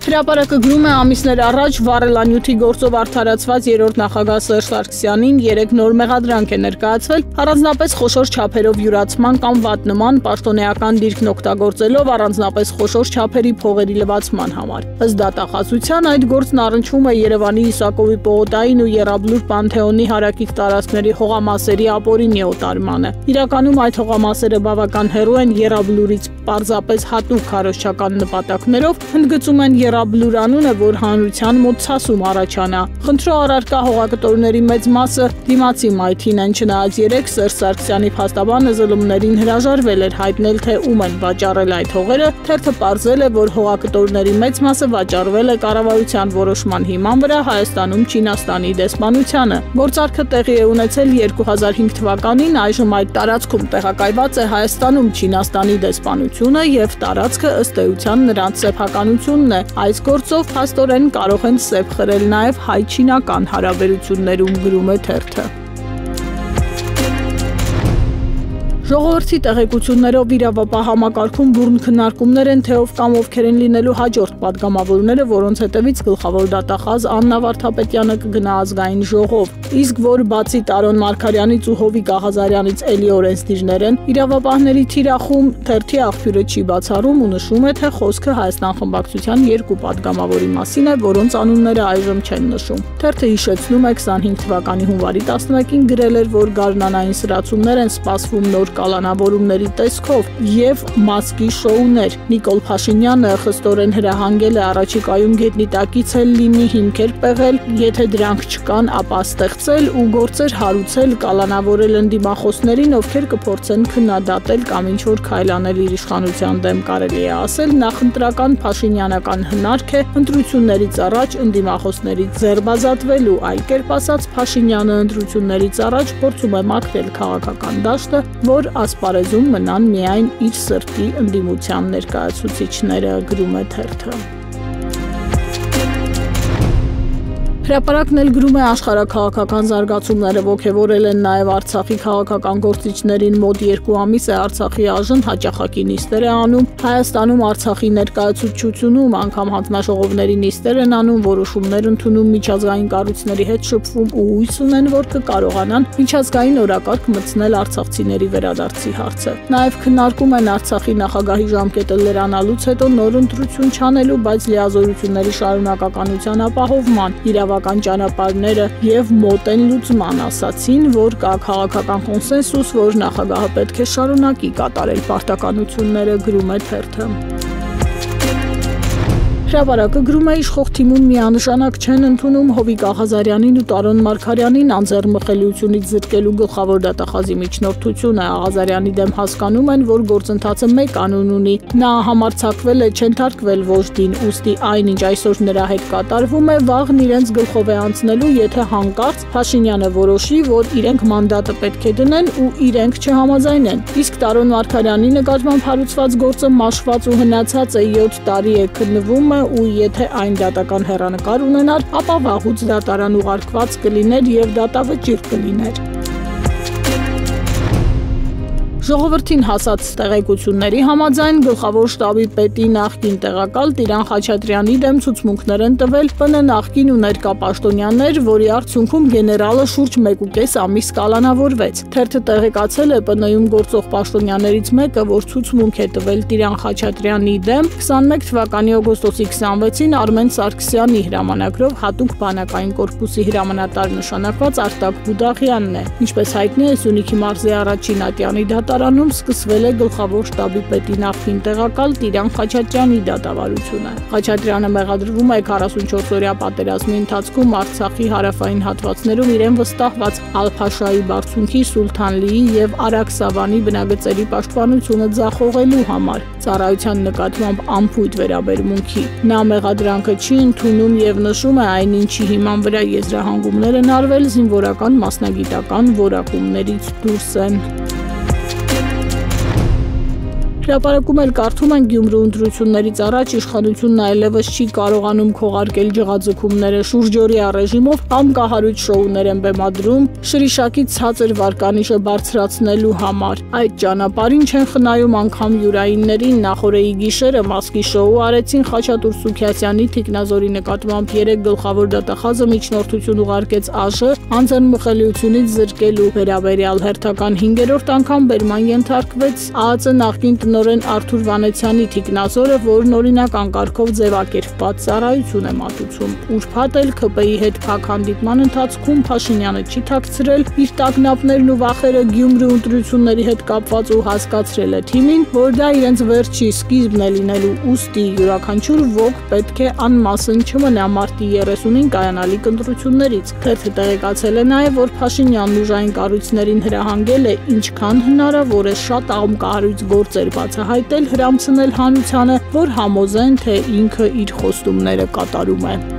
Հրապարակը գրում է ամիսներ առաջ վառելանյութի գործով արդարացված երրորդ նախագահ Սերժ Սարգսյանին 3 նոր մեղադրանք է ներկայացվել առանձնապես խոշոր չափերով յուրացման կամ վատնման պաշտոնեական դիրքն օգտագործելով առանձնապես խոշոր չափերի փողերի լվացման համար։ Ըստ դատախազության այդ գործն առնչվում է Երևանի Իսակովի պողոտային ու Եռաբլուր Պանթեոնի հարակից տարածքների հողամասերի ապօրինի օտարմանը։ Իրականում այդ հողամասերը բավական հեռու են Եռաբլուրից պարզապես հատուկ քարոզչական նպատակներով ընդգծում են Եռաբլուր անունը, որ հանրության մոտ ցասում առաջանա։ Խնդրո առարկա հողակտորների մեծ մասը դիմացի մայթին են, չնայած երեք Սերժ Սարգսյանի փաստաբանը ԶԼՄ-ներին հրաժարվել էր հայտնել, թե ում են վաճառել այդ հողերը, թերթը պարզել է, որ հողակտորների մեծ մասը վաճառվել է կառավարության որոշման հիման վրա Հայաստանում Չինաստանի դեսպանությանը։ Գործարքը տեղի է ունեցել 2005 թվականին, այժմ այդ տարածքում տեղակայված է Հայաստանում Չինաստանի դեսպանությունը եւ տարածքը ըստ էության նրանց սեփականությունն է։ Այս գործով փաստորեն կարող են սեփ խրել նաեւ հայ-չինական հարաբերություններում, գրում է թերթը։ Ժողովրդի տեղեկություններով իրավապահ համակարգում բուռն քննարկումներ են, թե ով կամ ովքեր են լինելու հաջորդ պատգամավորները, որոնց հետևից գլխավոր դատախազ Աննա Վարդապետյանը կգնա ազգային ժողով։ Իսկ որ բացի Տարոն Մարգարյանից ու Հովիկ Աղազարյանից էլի օրենսդիրներ են, իրավապահների թիրախում թերթի աղբյուրը չի բացառում ու նշում է, թե խոսքը Հայաստան խմբակցության 2 պատգամավորի մասին է, որոնց անունները այժմ չեն նշում։ Թերթը հիշեցնում է 25 թվականի հունվարի 11-ին գրել էր, որ գարնանային սրացումներ են սպասվում նոր կալանավորումների տեսքով եւ մասկի շոուներ։ Նիկոլ Փաշինյանը խստորեն հրահանգել է առաջիկայում գետնի տակից էլ լինի հիմքեր պեղել, եթե դրանք չկան, ապա ստեղծել ու գործեր հարուցել, կալանավորել ընդդիմախոսներին, ովքեր կփորձեն քննադատել կամ ինչ-որ քայլ անել իր իշխանության դեմ, կարելի է ասել, նախընտրական փաշինյանական հնարք է ընտրություններից առաջ ընդդիմախոսներից ձերբազատվելու, այլ կերպ ասած Փաշինյանը ընտրություններից առաջ փորձում է մաքրել քաղաքական դաշտը, որ ասպարեզում մնան միայն իր սրտի ընդդիմության ներկայացուցիչները, գրում է թերթը։ Հրապարակն էլ գրում է աշխարհաքաղաքական զարգացումները ոգևորել են նաև Արցախի քաղաքական գործիչներին մոտ 2 ամիս է Արցախի ԱԺ-ն հաճախակի նիստեր է անում, Հայաստանում Արցախի ներկայացուցչությունում անգամ հանձնաժողովների նիստեր են անում, որոշումներ ընդունում, միջազգային կառույցների հետ շփվում ու հույս ունեն, որ կկարողանան միջազգային օրակարգ մտցնել արցախցիների վերադարձի հարցը։ Նաև քննարկում են Արցախի նախագահի ժամկետը լրանալուց հետո նոր ընտրություն չանելու, բայց լիազորությունների շարունակականության ապահովման ճանապարհները եւ մոտ են լուծման, ասացին, որ կա քաղաքական կոնսենսուս, որ նախագահը պետք է շարունակի կատարել պարտականությունները, գրում է թերթը։ Հրապարակը գրում է իշխող թիմում միանշանակ չեն ընդունում Հովիկ Աղազարյանին ու Տարոն Մարգարյանին անձեռմխելիությունից զրկելու գլխավոր դատախազի միջնորդությունը։ Աղազարյանի դեմ հասկանում են, որ գործընթացը մեկ անուն ունի, նա համարձակվել է չընթարկվել ոչդին, ուստի այնինչ այսօր նրա հետ կատարվում է, վաղն իրենց գլխով է անցնելու, եթե հանկարծ Փաշինյանը որոշի, որ իրենք մանդատը պետք է դնեն ու իրենք չհամաձայնեն։ Իսկ Տարոն Մարգարյանի նկատմամբ հարուցված գործը մաշված ու հնացած է 7 տարի է քննվում ու եթե այն դատական հեռանկար ունենար, ապա վաղուց դատարան ուղարկված կլիներ եւ դատավճիռ կլիներ։ Ժողովրդին հասած տեղեկությունների համաձայն գլխավոր շտաբի պետի նախկին տեղակալ Տիրան Խաչատրյանի դեմ ցուցմունքներ են տվել ՊՆ նախկին ու ներկա պաշտոնյաներ, որի արդյունքում գեներալը շուրջ 1.5 ամիս կալանավորվեց։ Թերթը տեղեկացել է ՊՆ-ում գործող պաշտոնյաներից մեկը, որ ցուցմունք է տվել Տիրան Խաչատրյանի դեմ 21 թվականի օգոստոսի 26-ին Արմեն Սարգսյանի հրամանագրով հատուկ բանակային կորպուսի հրամանատար նշանակված Արտակ Բուդաղյանն է։ Ինչպես հայտնի է, Սյունիքի մարզի առաջին ատյանի դատարանում սկսվել է գլխավոր շտաբի պետի նախկին տեղակալ Տիրան Խաչատրյանի դատավարությունը։ Խաչատրյանը մեղադրվում է 44-օրյա պատերազմի ընթացքում Արցախի հարավային հատվածներում իրեն վստահված Ալ-Փաշայի բարձունքի, Սուլթանլիի եւ Արաքսավանի բնագծերի պաշտպանությունը ձախողելու համար ծառայության նկատմամբ անփույթ վերաբերմունքի։ Նա մեղադրանքը չի ընդունում եւ նշում է այն, ինչի հիման վրա եզրահանգումներ են արվել, զինվորական մասնագիտական որակումներից դուրս են։ Հրապարակում էլ կարդում են Գյումրու ընտրություններից առաջ իշխանությունն այլևս չի կարողանում քողարկել ջղաձգումները, շուրջօրյա ռեժիմով կահարույց շոուներ են բեմադրում Շրիշակից ցածր վարկանիշը բարձրացնելու համար։ Այդ ճանապարհին չեն խնայում անգամ յուրայիններին, նախորդի գիշերը մասկի շոու արեցին Խաչատուր Սուքիասյանի թիկնազորի նկատմամբ 3 գլխավոր դատախազը միջնորդություն ուղարկեց ԱԺ անձնմխելիությունից զրկելու վերաբերյալ հերթական 5-րդ անգամ բերման ենթարկվեց ԱԱԾ նախկին տնօրեն Արթուր Վանեցյանի թիկնազորը, որն օրինական կարգով ձևակերպված ծառայություն է մատուցում։ Ուրբաթ էլ ՔՊ-ի հետ փակ հանդիպման ընթացքում Փաշինյանը չի թաքցրել իր տագնապներն ու վախերը Գյումրու ընտրությունների հետ կապված ու հասկացրել է թիմին, որ դա իրենց վերջի սկիզբն է լինելու, ուստի յուրաքանչյուր ոք պետք է անմասն չմնա մարտի 30-ին կայանալիք ընտրություններից։ Թերթը տեղեկացել է նաև, որ Փաշինյանն ուժային կառույցներին հրահանգել է ինչքան հնարավոր է շատ աղմկահարույց գործեր բացահայտել, հրամցնել հանրությանը, որ համոզեն, թե ինքը իր խոստումները կատարում է։